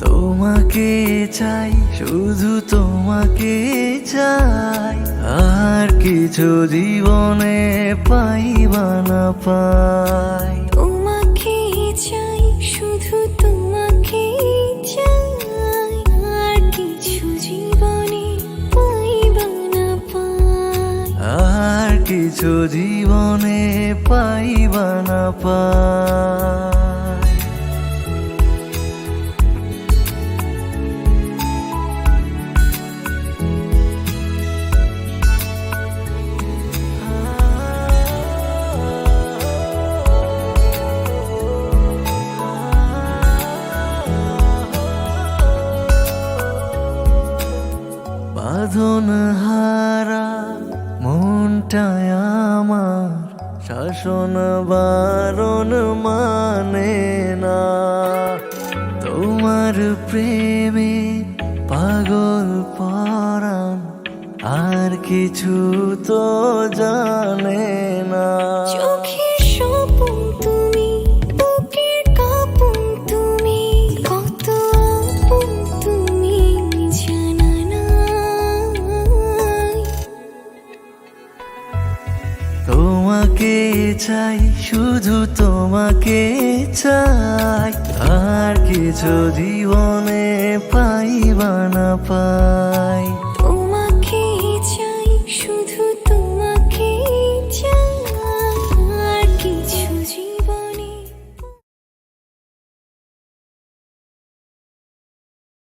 তোমাকে চাই, শুধু তোমাকে চাই, আর কিছু জীবনে পাইবা না পাই। তোমাকে চাই, শুধু তোমাকে চাই, আর কিছু জীবনে পাইবা না পাই। আর কিছু জীবনে পাইবা না পাই। বাঁধন হারা মনটায় আমার শাসন বারণ মানে না। তোমার প্রেমে পাগল পরাণ আর কিছু তো জানে না। চোখের স্বপন তুমি, বুকের কাঁপন তুমি, কত আপন তুমি জানা নাই। তোমাকে চাই, শুধু তোমাকে চাই, আর কিছু জীবনে পাইবা না পাই।